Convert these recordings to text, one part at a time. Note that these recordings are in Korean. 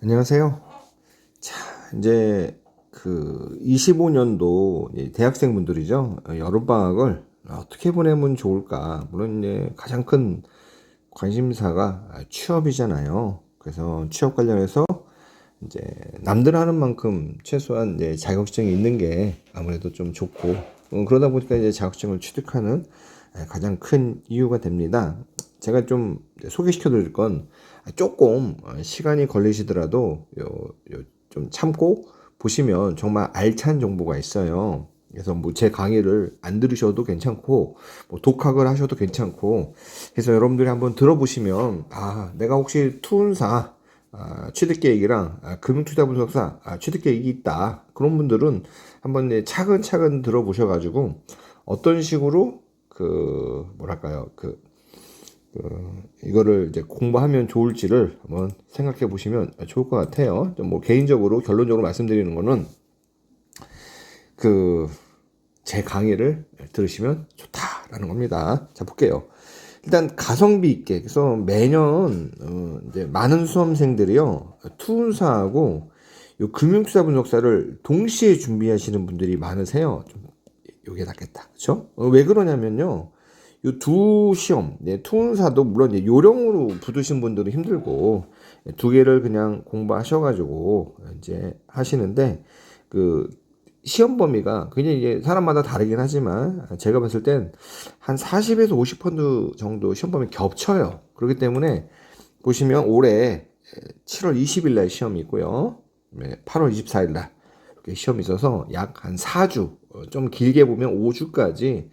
안녕하세요. 자, 이제 25년도 대학생분들이죠. 여름방학을 어떻게 보내면 좋을까? 물론 이제 가장 큰 관심사가 취업이잖아요. 그래서 취업 관련해서 이제 남들 하는 만큼 최소한 이제 자격증이 있는 게 아무래도 좀 좋고, 그러다 보니까 이제 자격증을 취득하는 가장 큰 이유가 됩니다. 제가 좀 소개시켜 드릴 건 조금 시간이 걸리시더라도 좀 참고 보시면 정말 알찬 정보가 있어요. 그래서 뭐 제 강의를 안 들으셔도 괜찮고, 뭐 독학을 하셔도 괜찮고, 그래서 여러분들이 한번 들어보시면, 내가 혹시 투운사 취득 계획이랑 금융투자분석사 취득 계획이 있다. 그런 분들은 한번 차근차근 들어보셔가지고 어떤 식으로 뭐랄까요, 이거를 이제 공부하면 좋을지를 한번 생각해 보시면 좋을 것 같아요. 뭐 개인적으로 결론적으로 말씀드리는 거는 제 강의를 들으시면 좋다라는 겁니다. 자, 볼게요. 일단 가성비 있게, 그래서 매년 이제 많은 수험생들이요 투운사하고 요 금융투자분석사를 동시에 준비하시는 분들이 많으세요. 좀 요게 낫겠다, 그렇죠? 왜 그러냐면요, 요 두 시험, 투운사도 물론 이제 요령으로 붙으신 분들은 힘들고 두 개를 그냥 공부하셔가지고 이제 하시는데 시험 범위가 굉장히 이게 사람마다 다르긴 하지만 제가 봤을 땐 한 40에서 50% 정도 시험 범위 겹쳐요. 그렇기 때문에 보시면 올해 7월 20일 날 시험이 있고요. 8월 24일 날 이렇게 시험이 있어서 약 한 4주, 좀 길게 보면 5주까지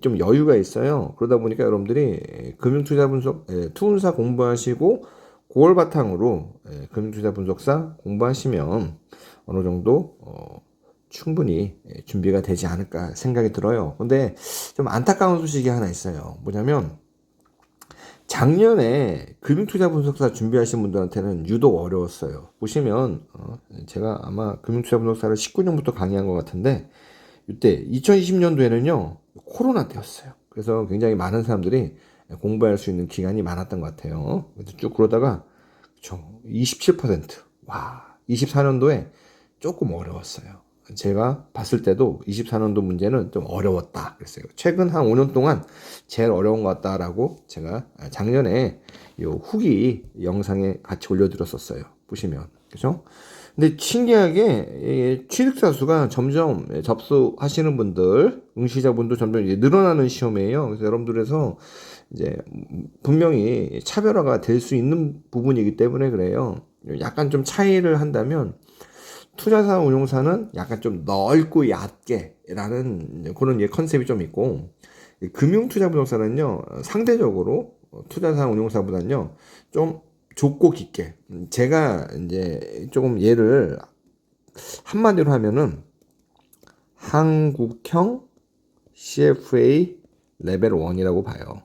좀 여유가 있어요. 그러다 보니까 여러분들이 금융투자 분석, 투운사 공부하시고 9월 바탕으로 금융투자 분석사 공부하시면 어느 정도 충분히 준비가 되지 않을까 생각이 들어요. 근데 좀 안타까운 소식이 하나 있어요. 뭐냐면 작년에 금융투자 분석사 준비하신 분들한테는 유독 어려웠어요. 보시면 제가 아마 금융투자 분석사를 19년부터 강의한 것 같은데 이때 2020년도에는요 코로나 때였어요. 그래서 굉장히 많은 사람들이 공부할 수 있는 기간이 많았던 것 같아요. 그래서 쭉 그러다가 그쵸, 27%, 와, 24년도에 조금 어려웠어요. 제가 봤을 때도 24년도 문제는 좀 어려웠다 그랬어요. 최근 한 5년 동안 제일 어려운 것 같다라고 제가 작년에 요 후기 영상에 같이 올려드렸었어요. 보시면, 그죠? 근데 신기하게 취득자 수가 점점 접수하시는 분들, 응시자분도 점점 이제 늘어나는 시험이에요. 그래서 여러분들에서 이제 분명히 차별화가 될 수 있는 부분이기 때문에 그래요. 약간 좀 차이를 한다면 투자사 운용사는 약간 좀 넓고 얕게라는 그런 컨셉이 좀 있고, 금융투자분석사는요 상대적으로 투자사 운용사보다는요 좀 좁고 깊게, 제가 이제 조금 예를 한마디로 하면은 한국형 CFA 레벨 1이라고 봐요.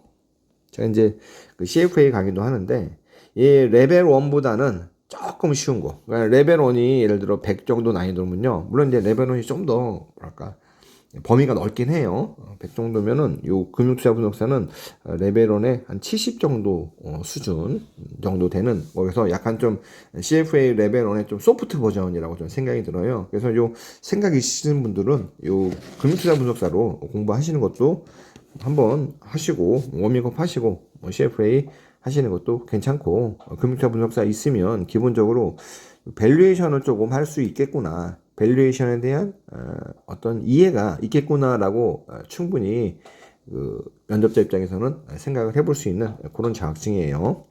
제가 이제 CFA 강의도 하는데 이 레벨 1보다는 조금 쉬운 거. 그러니까 레벨 1이 예를 들어 100 정도 난이도면요. 물론 이제 레벨 1이 좀 더 뭐랄까 범위가 넓긴 해요. 100 정도면은 요 금융투자 분석사는 레벨 1에 한 70 정도 수준 정도 되는 거기서 약간 좀 CFA 레벨 1의 좀 소프트 버전이라고 좀 생각이 들어요. 그래서 요 생각이 있으신 분들은 요 금융투자 분석사로 공부하시는 것도 한번 하시고 워밍업 하시고 CFA 하시는 것도 괜찮고, 금융투자 분석사 있으면 기본적으로 밸류에이션을 조금 할 수 있겠구나, 밸류에이션에 대한 어떤 이해가 있겠구나라고 충분히 면접자 입장에서는 생각을 해볼 수 있는 그런 자격증이에요.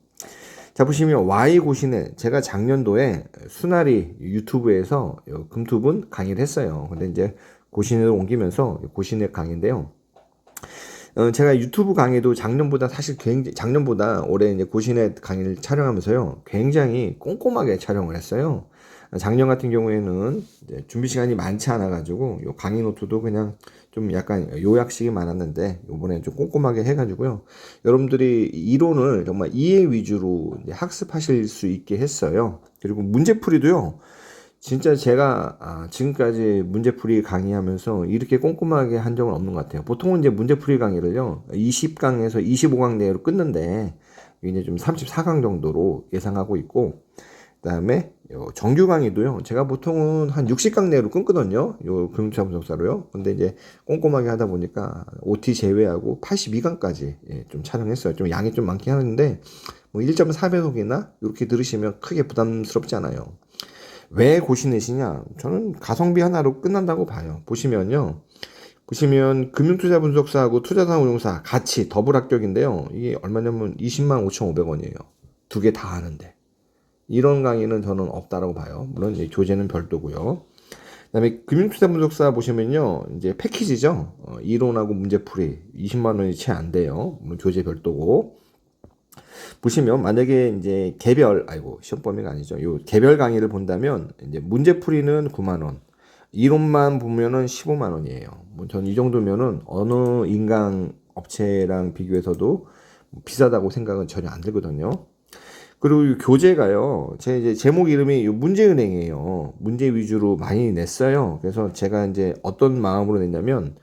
자, 보시면 Y고시는 제가 작년도에 수나리 유튜브에서 금투분 강의를 했어요. 근데 이제 고시내로 옮기면서 고시내 강의인데요. 제가 유튜브 강의도 작년보다 사실 굉장히, 작년보다 올해 이제 고시내 강의를 촬영하면서요 굉장히 꼼꼼하게 촬영을 했어요. 작년 같은 경우에는 이제 준비 시간이 많지 않아 가지고 요 강의 노트도 그냥 좀 약간 요약식이 많았는데 요번에 좀 꼼꼼하게 해가지고요 여러분들이 이론을 정말 이해 위주로 이제 학습하실 수 있게 했어요. 그리고 문제풀이도요 진짜 제가 지금까지 문제풀이 강의하면서 이렇게 꼼꼼하게 한 적은 없는 것 같아요. 보통은 이제 문제풀이 강의를요 20강에서 25강 내로 끊는데 이제 좀 34강 정도로 예상하고 있고, 그다음에 요 정규 강의도요. 제가 보통은 한 60강 내로 끊거든요. 요 금융투자 분석사로요. 근데 이제 꼼꼼하게 하다 보니까 OT 제외하고 82강까지 좀 촬영했어요. 좀 양이 좀 많긴 하는데 뭐 1.4배속이나 이렇게 들으시면 크게 부담스럽지 않아요. 왜 고시 내시냐? 저는 가성비 하나로 끝난다고 봐요. 보시면 금융투자 분석사하고 투자산 운용사 같이 더블 합격인데요. 이게 얼마냐면 20만 5,500원이에요. 두 개 다 하는데. 이런 강의는 저는 없다라고 봐요. 물론 이제 교재는 별도고요. 그다음에 금융투자 분석사 보시면요, 이제 패키지죠. 이론하고 문제풀이 20만 원이 채 안 돼요. 물론 교재 별도고. 보시면 만약에 이제 시험 범위가 아니죠. 요 개별 강의를 본다면 이제 문제풀이는 9만 원, 이론만 보면은 15만 원이에요. 뭐 전 이 정도면은 어느 인강 업체랑 비교해서도 비싸다고 생각은 전혀 안 들거든요. 그리고 이 교재가요, 제 이제 제목 이름이 문제은행이에요. 문제 위주로 많이 냈어요. 그래서 제가 이제 어떤 마음으로 냈냐면,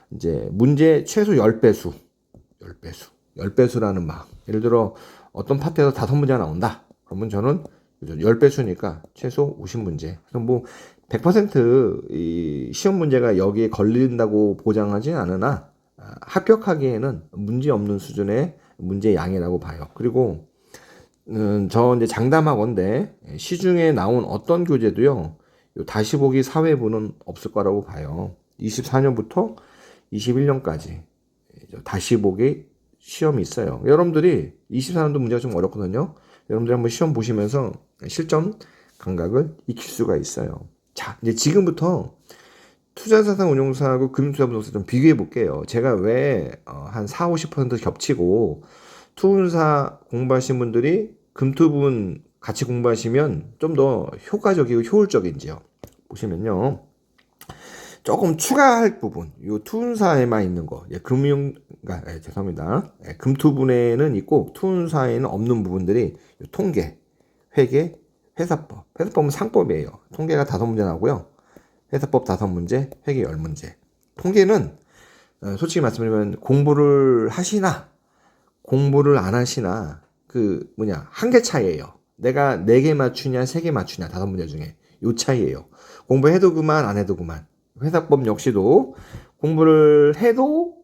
이제 문제 최소 10배수, 10배수라는 마음. 예를 들어, 어떤 파트에서 5문제가 나온다. 그러면 저는 10배수니까 최소 50문제. 그럼 뭐, 100%이 시험 문제가 여기에 걸린다고 보장하진 않으나, 합격하기에는 문제 없는 수준의 문제 양이라고 봐요. 그리고 저 이제 장담하건대 시중에 나온 어떤 교재도요, 요 다시 보기 사회부는 없을 거라고 봐요. 24년부터 21년까지 다시 보기 시험이 있어요. 여러분들이 24년도 문제가 좀 어렵거든요. 여러분들이 한번 시험 보시면서 실전 감각을 익힐 수가 있어요. 자, 이제 지금부터 투자자산 운용사하고 금융투자 분석사 좀 비교해 볼게요. 제가 왜 한 4, 50% 겹치고 투운사 공부하신 분들이 금투분 같이 공부하시면 좀 더 효과적이고 효율적인지요. 보시면요, 조금 추가할 부분, 요 투운사에만 있는 거, 죄송합니다. 금투분에는 있고 투운사에는 없는 부분들이 통계, 회계, 회사법. 회사법은 상법이에요. 통계가 5문제 나오고요. 회사법 5문제, 회계 10문제. 통계는 솔직히 말씀드리면 공부를 하시나 공부를 안 하시나 한계 차이예요. 내가 4개 맞추냐 3개 맞추냐 5문제 중에 요 차이예요. 공부해도 그만 안 해도 그만. 회사법 역시도 공부를 해도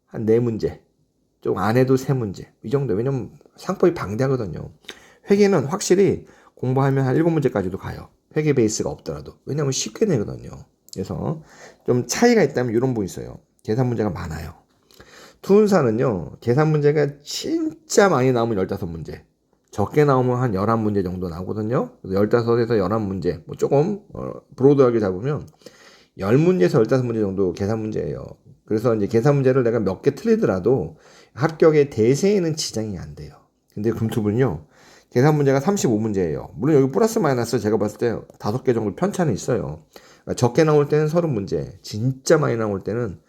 한 4문제, 좀 안 해도 3문제 이 정도. 왜냐면 상법이 방대하거든요. 회계는 확실히 공부하면 한 7문제까지도 가요. 회계 베이스가 없더라도. 왜냐면 쉽게 내거든요. 그래서 좀 차이가 있다면 이런 부분이 있어요. 계산 문제가 많아요. 투운사는요, 계산 문제가 진짜 많이 나오면 15문제, 적게 나오면 한 11문제 정도 나오거든요. 그래서 15에서 11문제, 뭐 조금 브로드하게 잡으면 10문제에서 15문제 정도 계산 문제예요. 그래서 이제 계산 문제를 내가 몇 개 틀리더라도 합격의 대세에는 지장이 안 돼요. 근데 금투분은요, 계산 문제가 35문제예요. 물론 여기 플러스 마이너스 제가 봤을 때 5개 정도 편차는 있어요. 그러니까 적게 나올 때는 30문제, 진짜 많이 나올 때는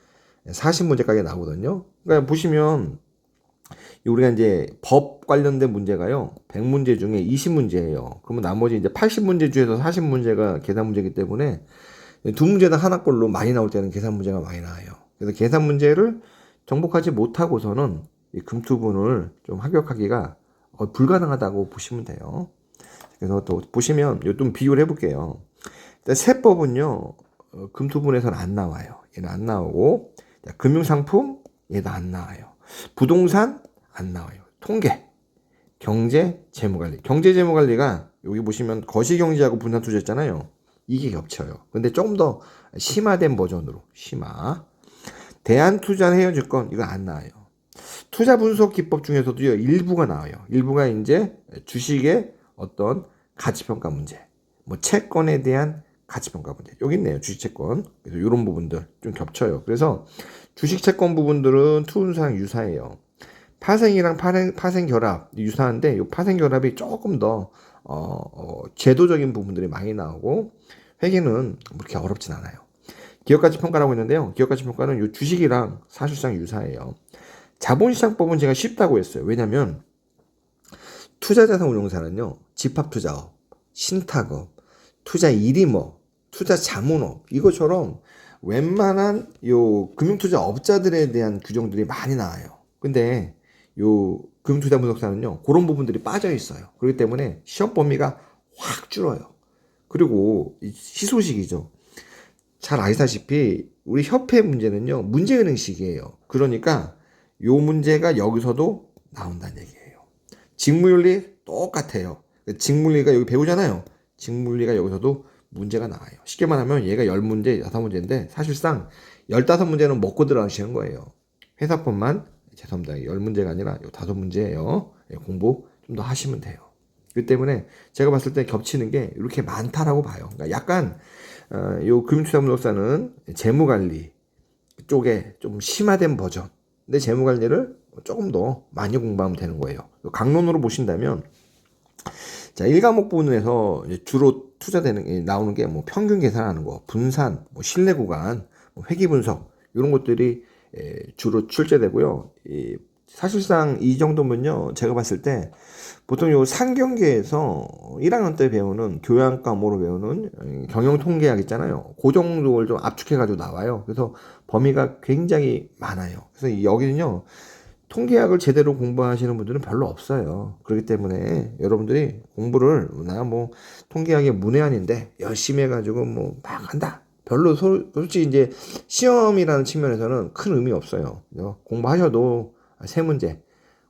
40문제까지 나오거든요. 그러니까 보시면 우리가 이제 법 관련된 문제가요, 100문제 중에 20문제예요. 그러면 나머지 이제 80문제 중에서 40문제가 계산 문제이기 때문에 2문제당 하나꼴로 많이 나올 때는 계산 문제가 많이 나와요. 그래서 계산 문제를 정복하지 못하고서는 이 금투분을 좀 합격하기가 불가능하다고 보시면 돼요. 그래서 또 보시면 좀 비교를 해볼게요. 일단 세법은요, 금투분에서는 안 나와요. 얘는 안 나오고, 금융상품 얘도 안 나와요. 부동산 안 나와요. 통계, 경제, 재무관리. 경제, 재무관리가 여기 보시면 거시경제하고 분산투자했잖아요. 이게 겹쳐요. 근데 조금 더 심화된 버전으로, 대한투자 해외증권 이거 안 나와요. 투자 분석 기법 중에서도요, 일부가 나와요. 일부가 이제 주식의 어떤 가치평가 문제, 뭐 채권에 대한 가치평가 문제. 여기 있네요. 주식채권. 그래서 이런 부분들 좀 겹쳐요. 그래서 주식채권 부분들은 투운사랑 유사해요. 파생이랑 파생결합 유사한데, 이 파생결합이 조금 더 제도적인 부분들이 많이 나오고, 회계는 그렇게 어렵진 않아요. 기업가치평가라고 있는데요. 기업가치평가는 이 주식이랑 사실상 유사해요. 자본시장법은 제가 쉽다고 했어요. 왜냐면 투자자산 운용사는요, 집합투자업, 신탁업, 투자 일임업, 투자 자문업 이것처럼 웬만한 요 금융투자 업자들에 대한 규정들이 많이 나와요. 근데 요 금융투자 분석사는요, 그런 부분들이 빠져 있어요. 그렇기 때문에 시험 범위가 확 줄어요. 그리고 희소식이죠. 잘 아시다시피 우리 협회 문제는요, 문제은행식이에요. 그러니까 요 문제가 여기서도 나온다는 얘기예요. 직무윤리 똑같아요. 직무윤리가 여기 배우잖아요. 직무윤리가 여기서도 문제가 나와요. 쉽게 말하면 얘가 10문제, 6문제인데 사실상 15문제는 먹고 들어가시는 거예요. 회사법만 죄송합니다. 10문제가 아니라 요 5문제예요. 공부 좀 더 하시면 돼요. 그 때문에 제가 봤을 때 겹치는 게 이렇게 많다라고 봐요. 그러니까 약간 요 금융투자분석사는 재무관리 쪽에 좀 심화된 버전. 근데 재무관리를 조금 더 많이 공부하면 되는 거예요. 강론으로 보신다면 자, 1과목 부분에서 주로 투자되는 나오는 게 뭐 평균 계산하는 거, 분산, 뭐 신뢰 구간, 뭐 회계 분석 이런 것들이 주로 출제되고요. 사실상 이 정도면요, 제가 봤을 때 보통 요 상경계에서 1학년 때 배우는 교양 과목으로 배우는 경영통계학 있잖아요. 그 정도를 좀 압축해가지고 나와요. 그래서 범위가 굉장히 많아요. 그래서 여기는요, 통계학을 제대로 공부하시는 분들은 별로 없어요. 그렇기 때문에 여러분들이 공부를 나 뭐 통계학의 문외한인데 열심히 해가지고 뭐 막 한다. 별로 솔직히 이제 시험이라는 측면에서는 큰 의미 없어요. 공부하셔도 세 문제,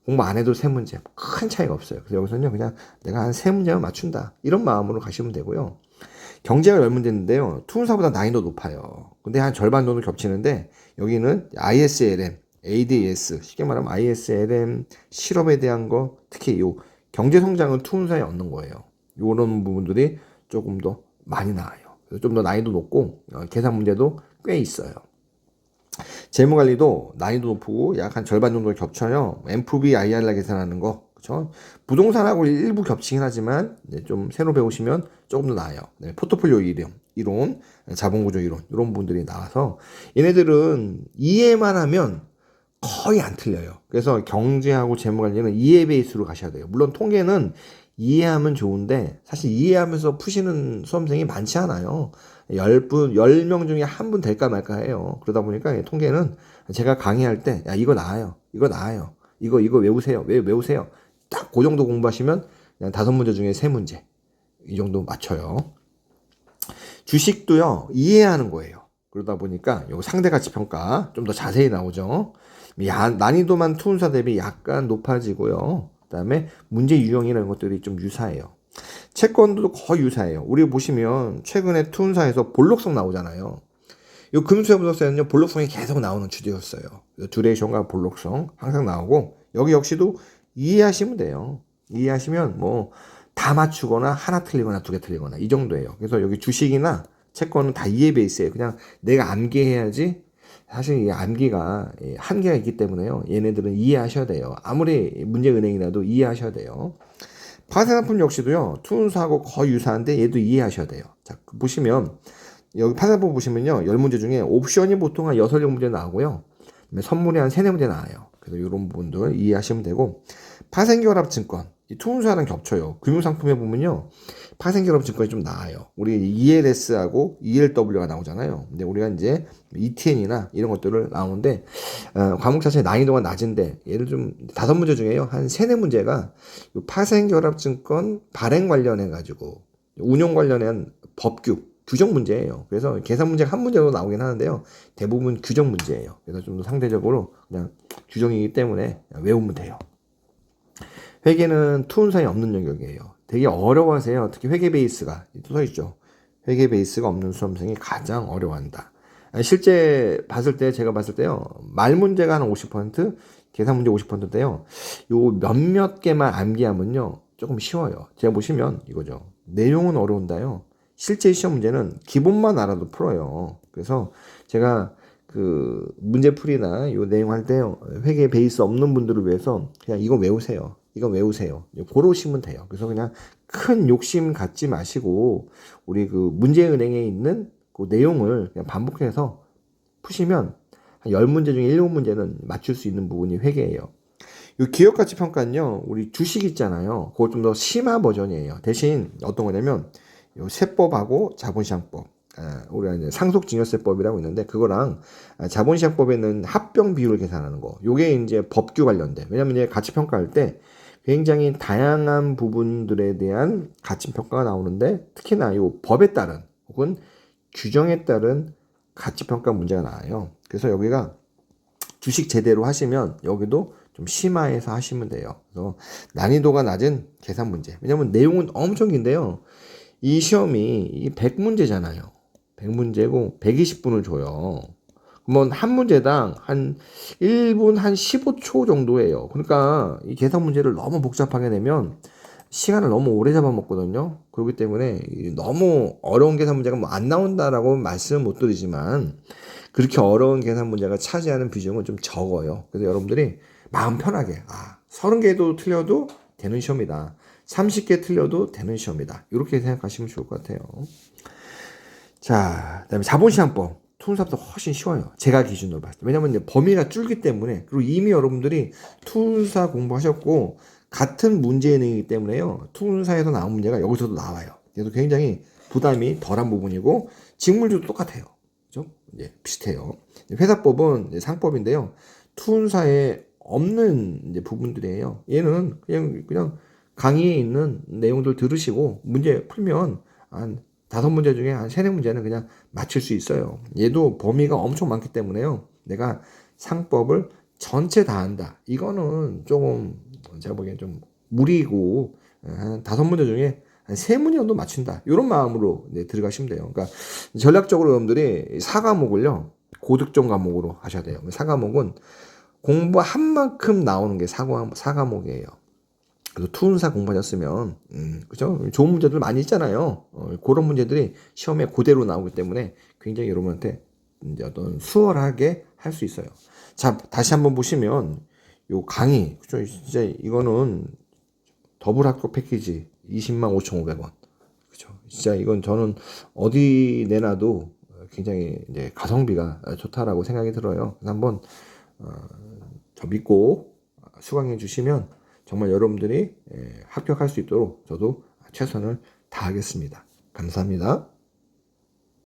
공부 안 해도 세 문제, 큰 차이가 없어요. 그래서 여기서는요, 그냥 내가 한 세 문제만 맞춘다. 이런 마음으로 가시면 되고요. 경제가 10문제인데요. 투문사보다 난이도 높아요. 근데 한 절반 정도 겹치는데, 여기는 ISLM, ADS, 쉽게 말하면 ISLM 실업에 대한 거, 특히 요 경제 성장은 투문사에 얻는 거예요. 요런 부분들이 조금 더 많이 나와요. 좀 더 난이도 높고, 계산 문제도 꽤 있어요. 재무관리도 난이도 높고 약 한 절반 정도 겹쳐요. MFB, IRR 계산하는 거, 그렇죠? 부동산하고 일부 겹치긴 하지만 좀 새로 배우시면 조금 더 나아요. 네, 포트폴리오 이론, 자본구조 이론 이런 부분들이 나와서 얘네들은 이해만 하면 거의 안 틀려요. 그래서 경제하고 재무관리는 이해 베이스로 가셔야 돼요. 물론 통계는 이해하면 좋은데 사실 이해하면서 푸시는 수험생이 많지 않아요. 10명 중에 한 분 될까 말까 해요. 그러다 보니까 통계는 제가 강의할 때, 야, 이거 나아요. 이거 나아요. 이거 외우세요. 외우세요. 딱 그 정도 공부하시면 그냥 5문제 중에 3문제. 이 정도 맞춰요. 주식도요, 이해하는 거예요. 그러다 보니까 요 상대가치평가 좀 더 자세히 나오죠. 난이도만 투문사 대비 약간 높아지고요. 그 다음에 문제 유형이라는 것들이 좀 유사해요. 채권도 거의 유사해요. 우리 보시면 최근에 투문사에서 볼록성 나오잖아요. 이 금수저분석사는요, 볼록성이 계속 나오는 주제였어요. 듀레이션과 볼록성 항상 나오고, 여기 역시도 이해하시면 돼요. 이해하시면 뭐 다 맞추거나 하나 틀리거나 2개 틀리거나 이 정도예요. 그래서 여기 주식이나 채권은 다 이해 베이스예요. 그냥 내가 암기해야지. 사실 이 암기가 한계가 있기 때문에요. 얘네들은 이해하셔야 돼요. 아무리 문제은행이라도 이해하셔야 돼요. 파생상품 역시도요, 투문사하고 거의 유사한데 얘도 이해하셔야 돼요. 자, 보시면 여기 파생상품 보시면요, 10문제 중에 옵션이 보통 한 6, 7문제 나오고요. 선물이 한 3, 4문제 나와요. 그래서 이런 부분들 이해하시면 되고, 파생결합증권, 이 투문사랑 겹쳐요. 금융상품에 보면요, 파생결합증권이 좀 나아요. 우리 ELS하고 ELW가 나오잖아요. 근데 우리가 이제 ETN이나 이런 것들을 나오는데, 과목 자체 난이도가 낮은데, 얘를 좀 5문제 중에요, 한 3, 4문제가 파생결합증권 발행 관련해가지고, 운용 관련한 법규, 규정 문제예요. 그래서 계산 문제가 한 문제로 나오긴 하는데요, 대부분 규정 문제예요. 그래서 좀 더 상대적으로 그냥 규정이기 때문에 외우면 돼요. 회계는 투문사에 없는 영역이에요. 되게 어려워하세요. 특히 회계 베이스가 써있죠. 회계 베이스가 없는 수험생이 가장 어려워한다. 실제 제가 봤을 때요, 말 문제가 한 50%, 계산 문제 50%인데요, 요 몇몇 개만 암기하면요, 조금 쉬워요. 제가 보시면 이거죠. 내용은 어려운데요, 실제 시험 문제는 기본만 알아도 풀어요. 그래서 제가 그 문제풀이나 요 내용 할 때 회계 베이스 없는 분들을 위해서 그냥 이거 외우세요. 이거 외우세요. 고르시면 돼요. 그래서 그냥 큰 욕심 갖지 마시고 우리 그 문제은행에 있는 그 내용을 그냥 반복해서 푸시면 한 10문제 중에 7, 8문제는 맞출 수 있는 부분이 회계예요. 이 기업가치평가는요, 우리 주식 있잖아요. 그걸 좀 더 심화 버전이에요. 대신 어떤 거냐면 요 세법하고 자본시장법, 우리가 이제 상속증여세법이라고 있는데 그거랑 자본시장법에는 합병 비율을 계산하는 거. 요게 이제 법규 관련돼. 왜냐면 이제 가치평가할 때 굉장히 다양한 부분들에 대한 가치평가가 나오는데 특히나 이 법에 따른 혹은 규정에 따른 가치평가 문제가 나와요. 그래서 여기가 주식 제대로 하시면 여기도 좀 심화해서 하시면 돼요. 그래서 난이도가 낮은 계산 문제. 왜냐면 내용은 엄청 긴데요. 이 시험이 100문제잖아요. 100문제고 120분을 줘요. 그러면 한 문제당 한 1분 한 15초 정도예요. 그러니까 이 계산 문제를 너무 복잡하게 내면 시간을 너무 오래 잡아먹거든요. 그렇기 때문에 너무 어려운 계산 문제가 뭐 안 나온다라고 말씀은 못 드리지만 그렇게 어려운 계산 문제가 차지하는 비중은 좀 적어요. 그래서 여러분들이 마음 편하게 30개도 틀려도 되는 시험이다. 30개 틀려도 되는 시험이다. 이렇게 생각하시면 좋을 것 같아요. 자, 그다음에 자본시장법. 투운사보다 훨씬 쉬워요. 제가 기준으로 봤을 때. 왜냐면 이제 범위가 줄기 때문에, 그리고 이미 여러분들이 투운사 공부하셨고, 같은 문제이기 때문에요. 투운사에서 나온 문제가 여기서도 나와요. 그래서 굉장히 부담이 덜한 부분이고, 직물도 똑같아요. 그죠? 이제 비슷해요. 회사법은 이제 상법인데요. 투운사에 없는 이제 부분들이에요. 얘는 그냥 강의에 있는 내용들 들으시고, 문제 풀면 한 5문제 중에 한 3-4문제는 그냥 맞출 수 있어요. 얘도 범위가 엄청 많기 때문에요. 내가 상법을 전체 다 한다. 이거는 조금 제가 보기엔 좀 무리고 한 5문제 중에 한 3문제 정도 맞춘다. 이런 마음으로 들어가시면 돼요. 그러니까 전략적으로 여러분들이 4과목을요. 고득점 과목으로 하셔야 돼요. 4과목은 공부한 만큼 나오는 게 4과목이에요. 그래서 투운사 공부하셨으면 그죠? 좋은 문제들 많이 있잖아요. 그런 문제들이 시험에 그대로 나오기 때문에 굉장히 여러분한테 이제 어떤 수월하게 할 수 있어요. 자, 다시 한번 보시면 요 강의 그죠? 진짜 이거는 더블 학교 패키지 20만 5,500원. 그죠? 진짜 이건 저는 어디 내놔도 굉장히 이제 가성비가 좋다라고 생각이 들어요. 그래서 한번 저 믿고 수강해 주시면 정말 여러분들이 합격할 수 있도록 저도 최선을 다하겠습니다. 감사합니다.